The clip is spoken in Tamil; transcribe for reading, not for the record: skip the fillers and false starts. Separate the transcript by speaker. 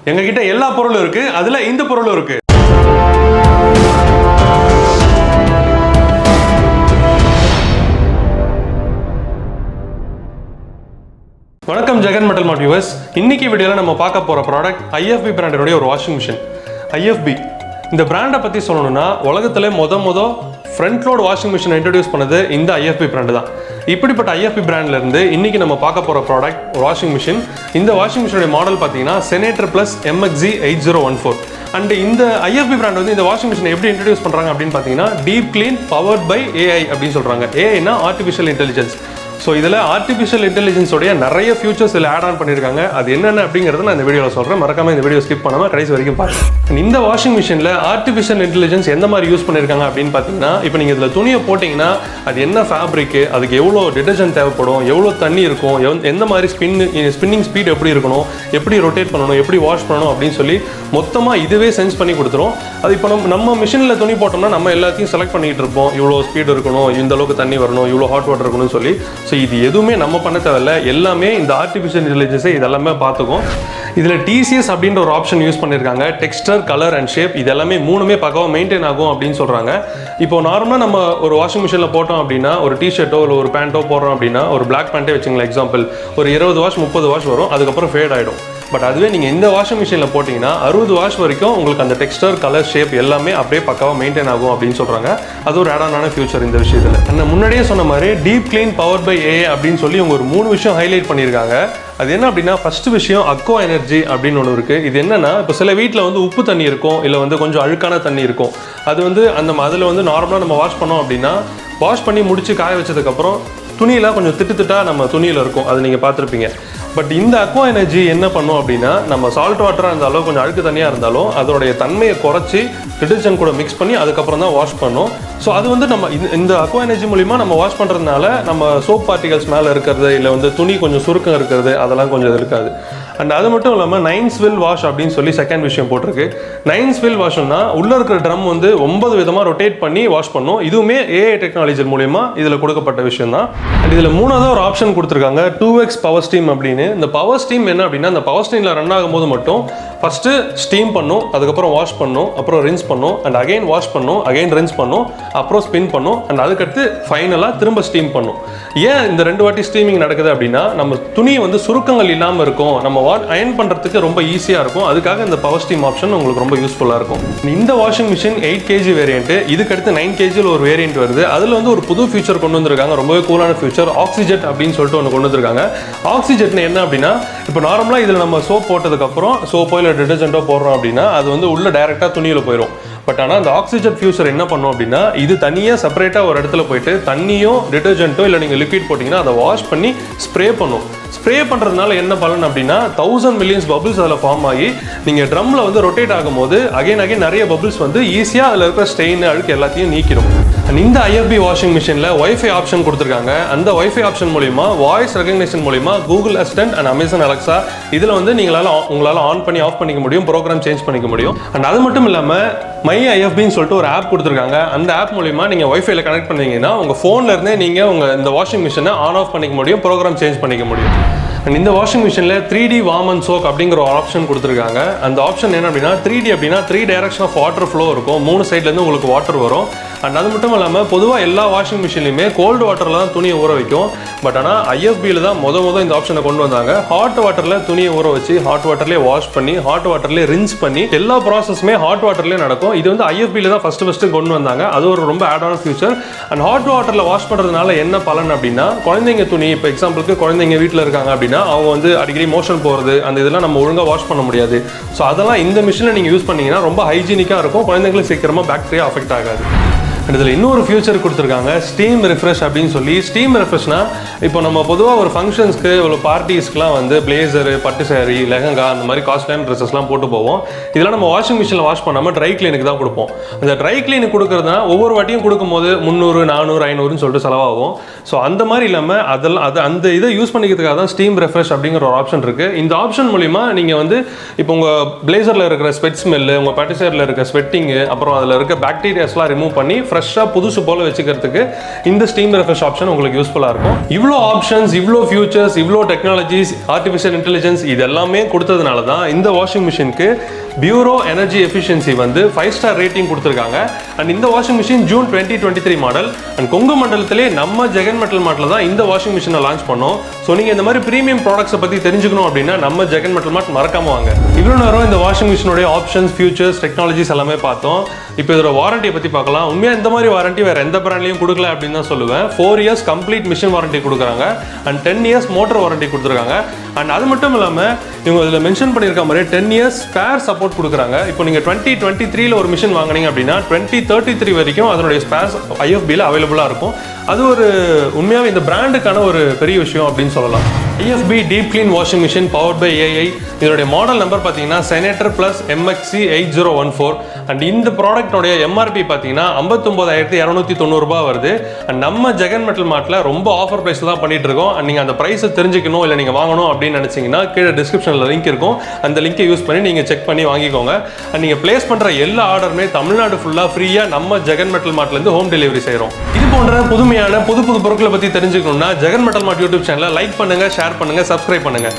Speaker 1: எங்ககிட்ட எல்லா பொருளும் இருக்கு, அதுல இந்த பொருளும் இருக்கு. வணக்கம் ஜெகன் மெட்டல் மார்ட் வியூவர்ஸ். இன்னைக்கு வீடியோல நம்ம பார்க்க போற ப்ராடக்ட் IFB பிராண்டோட ஒரு வாஷிங் மிஷின். IFB இந்த பிராண்டை பத்தி சொல்லணும்னா உலகத்துல முத ஃப்ரண்ட் லோட் வாஷிங் மிஷினை இன்ட்ரடியூஸ் பண்ணது இந்த IFB பிராண்டு தான். இப்படிப்பட்ட IFB பிராண்ட்ல இருந்து இன்னைக்கு நம்ம பார்க்க போற ப்ராடக்ட் வாஷிங் மிஷின். இந்த வாஷிங் மிஷினோட மாடல் பார்த்தீங்கன்னா செனேட்டர் பிளஸ் MXG8014. அண்ட் இந்த IFB பிராண்ட் வந்து இந்த வாஷிங் மிஷினை எப்படி இன்ட்ரடியூஸ் பண்றாங்க அப்படின்னு பார்த்தீங்கன்னா deep clean powered by AI அப்படின்னு சொல்றாங்க. ஏஐனா ஆர்டிஃபிஷியல் இன்டெலிஜென்ஸ். ஸோ இதில் ஆர்டிஃபிஷியல் இன்டெலிஜென்ஸோடைய நிறைய ஃபியூச்சர்ஸ் இதில் ஆட் ஆன் பண்ணியிருக்காங்க. அது என்னென்ன அப்படிங்கிறத நான் இந்த வீடியோவில் சொல்கிறேன். மறக்காம இந்த வீடியோ ஸ்கிப் பண்ணாமல் கடைசி வரைக்கும் பாருங்கள். இந்த வாஷிங் மிஷினில் ஆர்டிஃபிஷியல் இன்டெலிஜென்ஸ் எந்த மாதிரி யூஸ் பண்ணியிருக்காங்க அப்படின்னு பார்த்தீங்கன்னா, இப்போ நீங்கள் இதில் துணியை போட்டிங்கன்னா அது என்ன ஃபேப்ரிக்கு, அதுக்கு எவ்வளோ டிடர்ஜென்ட் தேவைப்படும், எவ்வளோ தண்ணி இருக்கும், எந்த மாதிரி ஸ்பின்னிங் ஸ்பீட் எப்படி இருக்கணும், எப்படி ரொட்டேட் பண்ணணும், எப்படி வாஷ் பண்ணணும் அப்படின்னு சொல்லி மொத்தமாக இதுவே சென்ஸ் பண்ணி கொடுத்துரும். அது இப்போ நம்ம மிஷினில் துணி போட்டோம்னா நம்ம எல்லாத்தையும் செலக்ட் பண்ணிக்கிட்டு இருப்போம். இவ்வளோ ஸ்பீட் இருக்கணும், இந்த அளவுக்கு தண்ணி வரணும், இவ்வளோ ஹாட் வாட்டர் இருக்கணும்னு சொல்லி. ஸோ இது எதுவுமே நம்ம பண்ண தேவையில்ல, எல்லாமே இந்த ஆர்டிஃபிஷியல் இன்டெலிஜென்ஸை இதெல்லாமே பார்த்துக்கும். இதில் TCS அப்படின்ற ஒரு ஆப்ஷன் யூஸ் பண்ணியிருக்காங்க. டெக்ஸ்டர், கலர் அண்ட் ஷேப் இது எல்லாமே மூணுமே பக்காவாக மெயின்டைன் ஆகும் அப்படின்னு சொல்கிறாங்க. இப்போ நார்மலாக நம்ம ஒரு வாஷிங் மிஷினில் போட்டோம் அப்படின்னா ஒரு டிஷர்ட்டோ இல்லை ஒரு பேண்ட்டோ போடுறோம் அப்படின்னா ஒரு பிளாக் பேண்ட்டே வச்சுங்களேன் எக்ஸாம்பிள், ஒரு 20 வாஷ் 30 வாஷ் வரும், அதுக்கப்புறம் ஃபேட் ஆகிடும். பட் அதுவே நீங்கள் இந்த வாஷிங் மிஷினில் போட்டிங்கன்னா 60 வாஷ் வரைக்கும் உங்களுக்கு அந்த டெக்ஸ்டர், கலர், ஷேப் எல்லாமே அப்படியே பக்காவாக மெயின்டைன் ஆகும் அப்படின்னு சொல்கிறாங்க. அது ஒரு ஆடான ஃபியூச்சர் இந்த விஷயத்தில். நான் முன்னாடியே சொன்ன மாதிரி deep clean power by AI அப்படின்னு சொல்லி ஒரு 3 விஷயம் ஹைலைட் பண்ணியிருக்காங்க. அது என்ன அப்படின்னா, ஃபர்ஸ்ட் விஷயம் அக்வா எனர்ஜி அப்படின்னு ஒன்று இருக்குது. இது என்னன்னா, இப்போ சில வீட்டில் வந்து உப்பு தண்ணி இருக்கும், இல்லை வந்து கொஞ்சம் அழுக்கான தண்ணி இருக்கும். அது வந்து அதில் வந்து நார்மலாக நம்ம வாஷ் பண்ணோம் அப்படின்னா வாஷ் பண்ணி முடிச்சு காய வச்சதுக்கப்புறம் துணியெல்லாம் கொஞ்சம் திட்டா நம்ம துணியில் இருக்கும், அது நீங்கள் பார்த்துருப்பீங்க. பட் இந்த அக்வா எனர்ஜி என்ன பண்ணும் அப்படின்னா, நம்ம சால்ட் வாட்டராக இருந்தாலும் கொஞ்சம் அழுக்கு தண்ணியாக இருந்தாலும் அதோடைய தன்மையை குறைச்சி டிடர்ஜென்ட் கூட மிக்ஸ் பண்ணி அதுக்கப்புறம் தான் வாஷ் பண்ணும். ஸோ அது வந்து நம்ம இந்த அக்வா எனர்ஜி மூலிமா நம்ம வாஷ் பண்ணுறதுனால நம்ம சோப் பார்ட்டிகல்ஸ் மேலே இருக்கிறது, இல்லை வந்து துணி கொஞ்சம் சுருக்கம் இருக்கிறது, அதெல்லாம் கொஞ்சம் இருக்காது. அண்ட் அது மட்டும் இல்லாமல் 9 ஸ்வில் வாஷ் அப்படின்னு சொல்லி செகண்ட் விஷயம் போட்டிருக்கு. 9 ஸ்வில் வாஷ்னா உள்ளே இருக்கிற ட்ரம் வந்து 9 விதமாக ரொட்டேட் பண்ணி வாஷ் பண்ணும். இதுவுமே AI டெக்னாலஜி மூலிமா இதில் கொடுக்கப்பட்ட விஷயம் தான். அண்ட் இதில் மூணாவது ஒரு ஆப்ஷன் கொடுத்துருக்காங்க, 2x பவர் ஸ்டீம் அப்படின்னு. இந்த பவர் ஸ்டீம் என்ன அப்படின்னா, இந்த பவர் ஸ்டீமில் ரன் ஆகும்போது மட்டும் ஃபஸ்ட்டு ஸ்டீம் பண்ணும், அதுக்கப்புறம் வாஷ் பண்ணும், அப்புறம் ரின்ஸ் பண்ணும், அண்ட் அகைன் வாஷ் பண்ணும், அகைன் ரின்ஸ் பண்ணும், அப்புறம் ஸ்பின் பண்ணும், அண்ட் அதுக்கடுத்து ஃபைனலாக திரும்ப ஸ்டீம் பண்ணும். ஏன் இந்த 2 வாட்டி ஸ்டீமிங் நடக்குது அப்படின்னா, நம்ம துணியை வந்து சுருக்கங்கள் இல்லாமல் இருக்கும், நம்ம அயன் பண்ணுறதுக்கு ரொம்ப ஈஸியாக இருக்கும். அதுக்காக இந்த பவர் ஸ்டீம் ஆப்ஷன் உங்களுக்கு ரொம்ப யூஸ்ஃபுல்லாக இருக்கும். இந்த வாஷிங் மிஷின் 8 kg வேரியன்ட், இதுக்கடுத்து 9 kgல ஒரு வேரியன்ட் வருது. அதில் வந்து ஒரு புது ஃபியூச்சர் கொண்டு வந்திருக்காங்க, ரொம்பவே கூலான ஃபியூச்சர். ஆக்சிஜெட் அப்படின்னு சொல்லிட்டு ஒன்று கொண்டு வந்திருக்காங்க. ஆக்சிஜெட்னு என்ன அப்படின்னா, இப்போ நார்மலாக இதில் நம்ம சோப் போட்டதுக்கப்புறம் சோப்போ இல்லை டிடர்ஜென்ட்டோ போடுறோம் அப்படின்னா அது வந்து உள்ள டைரெக்டாக துணியில் போயிடும். பட் ஆனால் அந்த ஆக்சிஜன் ஃபியூச்சர் என்ன பண்ணும் அப்படின்னா, இது தனியாக செப்பரேட்டாக ஒரு இடத்துல போயிட்டு தண்ணியோ டிடர்ஜென்ட்டோ இல்லை நீங்கள் லிக்விட் போட்டிங்கன்னா அதை வாஷ் பண்ணி ஸ்ப்ரே பண்ணும். ஸ்ப்ரே பண்ணுறதுனால என்ன பலன் அப்படின்னா 1000 மில்லியன்ஸ் பபிள்ஸ் அதில் ஃபார்ம் ஆகி நீங்கள் ட்ரம்மில் வந்து ரொட்டேட் ஆகும்போது அகைன் நிறைய பபிள்ஸ் வந்து ஈஸியாக அதில் இருக்கிற ஸ்டெயின், அழுக்கு எல்லாத்தையும் நீக்கிடும். அண்ட் இந்த IFB வாஷிங் மிஷினில் வைஃபை ஆப்ஷன் கொடுத்துருக்காங்க. அந்த வைஃபை ஆப்ஷன் மூலிமா வாய்ஸ் ரெகக்னேஷன் மூலிமா Google assistant and Amazon Alexa இதில் வந்து உங்களால் ஆன் பண்ணி ஆஃப் பண்ணிக்க முடியும், ப்ரோக்ராம் சேஞ்ச் பண்ணிக்க முடியும். அண்ட் அது மட்டும் இல்லாமல் மை IFBன்னு சொல்லிட்டு ஒரு ஆப் கொடுத்துருக்காங்க. அந்த ஆப் மூலிமா நீங்கள் வைஃபைல கனெக்ட் பண்ணீங்கன்னா உங்கள் ஃபோனில் இருந்தே நீங்கள் இந்த வாஷிங் மிஷினை ஆன் ஆஃப் பண்ணிக்க முடியும், ப்ரோக்ராம் சேஞ்ச் பண்ணிக்க முடியும். அண்ட் இந்த வாஷிங் மிஷினில் 3D வார்ம் அண்ட் சோக் அப்படிங்கிற ஒரு ஆப்ஷன் கொடுத்துருக்காங்க. அந்த ஆப்ஷன் என்ன அப்படின்னா 3D அப்படின்னா 3 டைரக்ஷன் ஆஃப் வாட்டர் ஃப்ளோ இருக்கும், 3 சைட்லேருந்து உங்களுக்கு வாட்டர் வரும். அண்ட் அது மட்டும் இல்லாமல் பொதுவாக எல்லா வாஷிங் மிஷின்லையுமே கோல்டு வாட்டரில் தான் துணியை ஊற வைக்கும். பட் ஆனால் IFBயில் தான் முத இந்த ஆப்ஷனை கொண்டு வந்தாங்க. ஹாட் வாட்டரில் துணியை ஊற வச்சு ஹாட் வாட்டர்லேயே வாஷ் பண்ணி ஹாட் வாட்டர்லேயே ரின்ஸ் பண்ணி எல்லா ப்ராசஸுமே ஹாட் வாட்டர்லேயே நடக்கும். இது வந்து IFBயில் தான் ஃபஸ்ட்டு கொண்டு வந்தாங்க. அது ஒரு ரொம்ப ஆடான ஃபியூச்சர். அண்ட் ஹாட் வாட்டரில் வாஷ் பண்ணுறதுனால என்ன பலன் அப்படின்னா, குழந்தைங்க துணி, இப்போ எக்ஸாம்பிளுக்கு குழந்தைங்க வீட்டில் இருக்காங்க அப்படின்னா அவங்க வந்து அடிக்கடி மோஷன் போகிறது, அந்த இதெல்லாம் நம்ம ஒழுங்காக வாஷ் பண்ண முடியாது. ஸோ அதெல்லாம் இந்த மிஷினில் நீங்கள் யூஸ் பண்ணிங்கன்னா ரொம்ப ஹைஜீனிக்காக இருக்கும், குழந்தைங்களுக்கு சீக்கிரமாக பாக்டீரியா அஃபெக்ட் ஆகாது. இதில் இன்னொரு ஃபியூச்சர் கொடுத்துருக்காங்க, ஸ்டீம் ரிஃப்ரெஷ் அப்படின்னு சொல்லி. ஸ்டீம் ரிஃப்ரெஷ்னா இப்போ நம்ம பொதுவாக ஒரு ஃபங்க்ஷன்ஸ்க்கு ஒரு பார்ட்டிஸ்க்குலாம் வந்து பிளேசரு, பட்டு சாரி, லெஹங்கா அந்த மாதிரி காஸ்ட்லியான ட்ரெஸ்ஸஸ்லாம் போட்டு போவோம். இதெல்லாம் நம்ம வாஷிங் மிஷினில் வாஷ் பண்ணாமல் ட்ரை கிளீனுக்கு தான் கொடுப்போம். அந்த ட்ரை கிளீனுக்கு கொடுக்குறதுனா ஒவ்வொரு வாட்டியும் கொடுக்கும்போது 300, 400, 500ன்னு சொல்லிட்டு செலவாகும். ஸோ அந்த மாதிரி இல்லாமல் அந்த இதை யூஸ் பண்ணிக்கிறதுக்காக தான் ஸ்டீம் ரெஃப்ரெஷ் அப்படிங்கிற ஒரு ஆப்ஷன் இருக்குது. இந்த ஆப்ஷன் மூலிமா நீங்கள் வந்து இப்போ உங்கள் பிளேசரில் இருக்கிற ஸ்வெட் ஸ்மெல்லு, உங்கள் பட்டு சாரியில் இருக்கிற ஸ்வெட்டிங்கு, அப்புறம் அதில் இருக்க பாக்டீரியாஸ்லாம் ரிமூவ் பண்ணி ஃப்ரெஷ்ஷாக புதுசு போல் வச்சுக்கிறதுக்கு இந்த ஸ்டீம் ரெஃப்ரெஷ் ஆப்ஷன் உங்களுக்கு யூஸ்ஃபுல்லாக இருக்கும். இவ்வளோ ஆப்ஷன்ஸ், இவ்வளோ ஃபியூச்சர்ஸ், இவ்வளோ டெக்னாலஜிஸ், ஆர்டிஃபிஷியல் இன்டெலிஜென்ஸ் இது எல்லாமே கொடுத்ததுனால தான் இந்த வாஷிங் மிஷினுக்கு பியூரோ எனர்ஜி எஃபிஷியன்சி வந்து 5 ஸ்டார் ரேட்டிங் கொடுத்துருக்காங்க. அண்ட் இந்த washing machine June 2023 model. And Kongu மண்டலத்திலே நம்ம ஜெகன் மெட்டல் மார்ட்டில் தான் இந்த வாஷிங் மிஷினை லான்ச் பண்ணோம். ஸோ நீங்கள் இந்த மாதிரி ப்ரீமியம் ப்ராடக்ட்ஸை பற்றி தெரிஞ்சுக்கணும் அப்படின்னா நம்ம ஜெகன் மெட்டல் மார்ட் மறக்காம வாங்க. இவ்வளோ நேரம் இந்த வாஷிங் மிஷினுடைய ஆப்ஷன்ஸ், ஃபியூச்சர்ஸ், டெக்னாலஜிஸ் எல்லாமே பார்த்தோம். இப்போ இதோட வாரண்டியை பற்றி பார்க்கலாம். உண்மையாக இந்த மாதிரி வாரண்டி வேறு எந்த பிராண்ட்லையும் கொடுக்கல அப்படின்னு தான் சொல்லுவேன். 4 இயர்ஸ் கம்ப்ளீட் மிஷின் வாரண்டி கொடுக்குறாங்க. அண்ட் 10 இயர்ஸ் மோட்டர் வாரண்டி கொடுத்துருக்காங்க. அண்ட் அது மட்டும் இல்லாமல் இவங்க இதில் மென்ஷன் பண்ணியிருக்க மாதிரி 10 இயர்ஸ் ஸ்பேர் சப்போர்ட் கொடுக்குறாங்க. இப்போ நீங்கள் 2023 ஒரு மிஷின் வாங்கினீங்க அப்படின்னா 2033 வரைக்கும் அதனுடைய ஸ்பேர்ஸ் IFBல அவைலபிளாக இருக்கும். அது ஒரு உண்மையாகவே இந்த பிராண்டுக்கான ஒரு பெரிய விஷயம் அப்படின்னு சொல்லலாம். IFB deep clean washing machine powered by AI. இதனுடைய மாடல் நம்பர் பார்த்தீங்கன்னா செனேட்டர் ப்ளஸ் MXC 8014. அண்ட் இந்த ப்ராடக்டோடைய MRP பார்த்தீங்கன்னா 59,290 ரூபாய் வருது. அண்ட் நம்ம ஜெகன் மெட்டல் மார்ட்டில் ரொம்ப ஆஃபர் ப்ரைஸில் தான் பண்ணிட்டு இருக்கோம். அண்ட் நீங்கள் அந்த ப்ரைஸை தெரிஞ்சுக்கணும் இல்லை நீங்கள் வாங்கணும் அப்படின்னு நினச்சிங்கன்னா கீழே டிஸ்கிரிப்ஷனில் லிங்க் இருக்கும். அந்த லிங்கை யூஸ் பண்ணி நீங்கள் செக் பண்ணி வாங்கிக்கோங்க. அண்ட் நீங்கள் பிளேஸ் பண்ணுற எல்லா ஆர்டருமே தமிழ்நாடு ஃபுல்லாக ஃப்ரீயாக நம்ம ஜெகன் மெட்டல் மார்ட்லேருந்து ஹோம் டெலிவரி செய்கிறோம். இது போன்ற புதுமையான புது பொருட்களை பற்றி தெரிஞ்சுக்கணும்னா ஜெகன் மெட்டல் மார்ட் யூடியூப் சேனலை லைக் பண்ணுங்கள், ஷேர் பண்ணுங்கள், சப்ஸ்கிரைப் பண்ணுங்கள்.